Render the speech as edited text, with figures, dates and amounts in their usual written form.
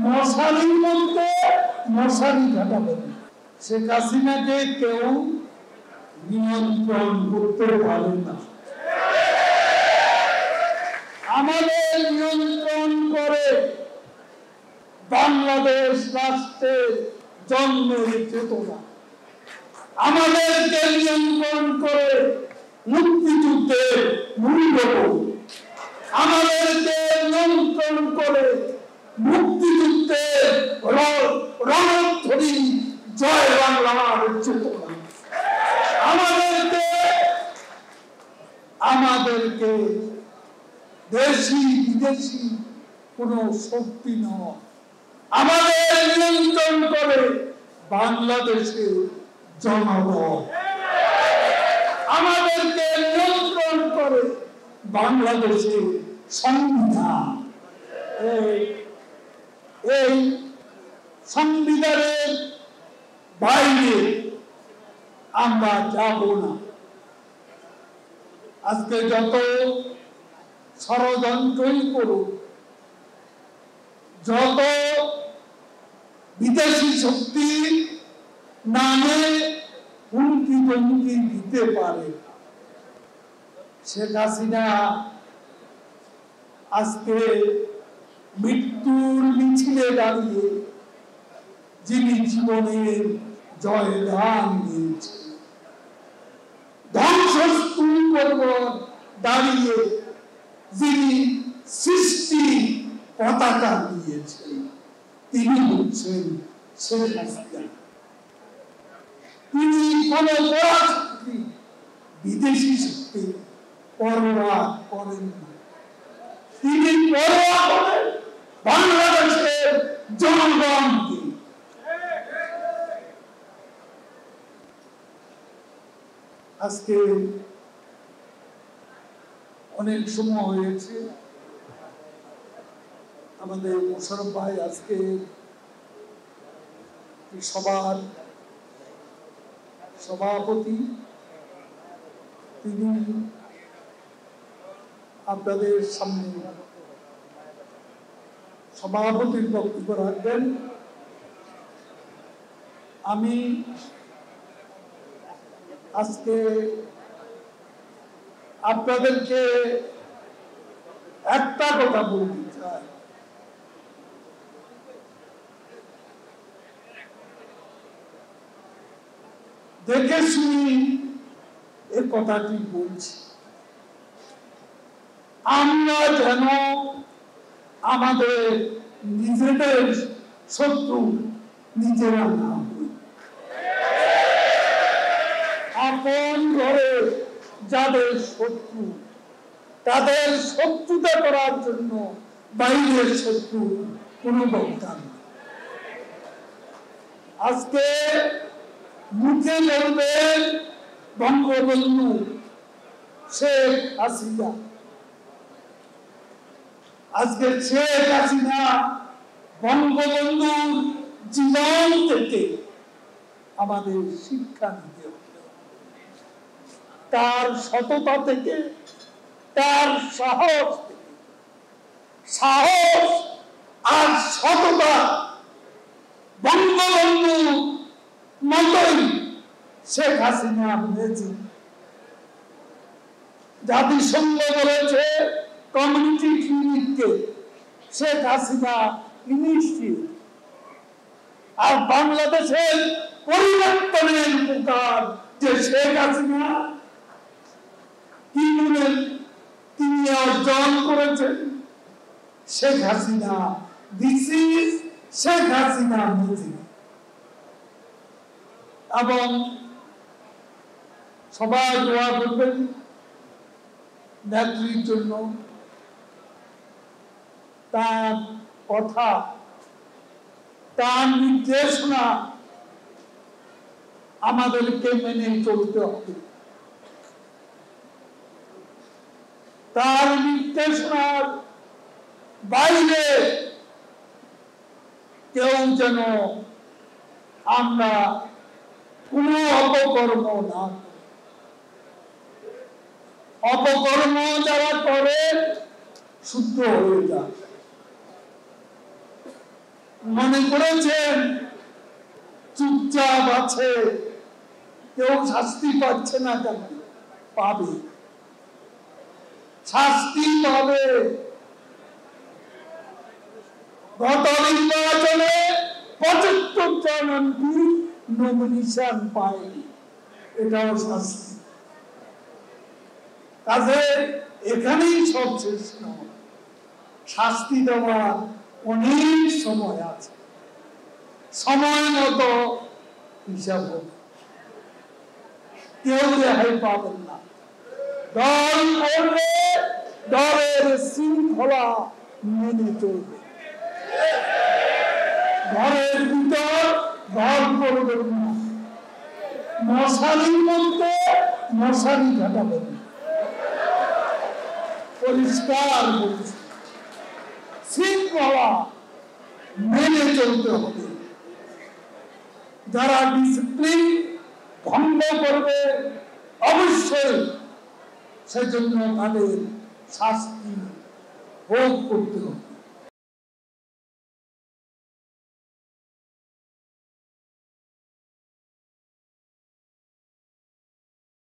মশারির মধ্যে মশারি খাটাবেন। শেখ হাসিনাকে কেউ নিয়ন্ত্রণ করতে পারে না। আমাদের নিয়ন্ত্রণ করে বাংলাদেশ রাষ্ট্রের জন্মের চেতনা, আমাদেরকে নিয়ন্ত্রণ করে মুক্তিযুদ্ধের মূল্যবোধ, আমাদেরকে নিয়ন্ত্রণ করে মুক্তিযুদ্ধের রণধ্বনি জয় বাংলার চেতনা, আমাদেরকে দেশি বিদেশি কোন শক্তি নয়, আমাদের নিয়ন্ত্রণ করে বাংলাদেশের জনগণ, আমাদেরকে নিয়ন্ত্রণ করে বাংলাদেশের সংবিধান। এই সংবিধানের বাইরে আমরা যাব না। আজকে যত ষড়যন্ত্রই করুক, যত বিদেশি শক্তি নামে হুমকি ধমকি দিতে পারে, শেখ হাসিনা আজকে মৃত্যুর মিছিলে দাঁড়িয়ে যিনি জীবনের জয়গান দিয়েছে, ধ্বংসস্তূপ দাঁড়িয়ে যিনি সৃষ্টি পতাকা দিয়েছেন, তিনি হচ্ছেন শেখ হাসিনা। তিনি কোন শক্তি, বিদেশি শক্তি পরোয়া করেন না। তিনি পরোয়া করেন বাংলাদেশের জনগণকে। আজকে অনেক সময় হয়েছে, আমাদের মোশাররফ ভাই আজকে সবার সভাপতি, তিনি আপনাদের সামনে সভাপতির বক্তব্য রাখবেন। আমি আজকে আপনাদেরকে একটা কথা বলতে চাই, দেখে শুনি এ কথাটি বলছি। আমরা যেন আমাদের নিজেদের শত্রু নিজেরা না হই। আপন ঘরে যাদের শত্রু, তাদের শত্রুতা করার জন্য বাইরের শত্রু কোনো দরকার নেই। আজকে মুখে বলবেন বঙ্গবন্ধু শেখ হাসিনা, আজকে শেখ হাসিনা বঙ্গবন্ধুর জীবন থেকে আমাদের শিক্ষা নিতে হবে, তার সততা থেকে, তার সাহস থেকে। সাহস আর সততা বঙ্গবন্ধু মতোই শেখ হাসিনা হয়েছে। জাতিসংঘ বলেছে কমিউনিটি ক্লিনিককে শেখ হাসিনা ইনিশিয়েট, আর বাংলাদেশের পরিবর্তনের উপকার যে শেখ হাসিনা কি বলেন তিনি অর্জন করেছেন। Sheikh Hasina, this is Sheikh Hasina Mujib. এবং সবাই দোয়া করবেন নেত্রীর জন্য। তার কথা, তার নির্দেশনা আমাদেরকে মেনে চলতে হবে। তার নির্দেশনার বাইরে কেউ যেন আমরা কোন অপকর্ম না, অপকর্ম যারা করে শুদ্ধ হয়ে যায়। মনে করেছেন চুপচাপ আছে, কেউ শাস্তি পাচ্ছে না কেন? পাবে, শাস্তি পাবে। গত নির্বাচনে ৭৫ জন এমপি নমিনেশন পায়নি, এটাও শাস্তি। কাজে এখানেই সব শেষ নয়, শাস্তি দেওয়ার অনেক সময় আছে, সময় মতো হিসাব হবে, কেউ রেহাই পাবেন না। দল করবে, দলের শৃঙ্খলা মেনে চলবে। ঘরের ভিতর ঘর করবেন না, মশারির মধ্যে মশারি ঘাটাবেন না, পরিষ্কার বলছি, শৃঙ্খলা মেনে চলতে হবে। যারা ডিসিপ্লিন ভঙ্গ করবে অবশ্যই সেজন্য তাদের শাস্তি ভোগ করতে হবে।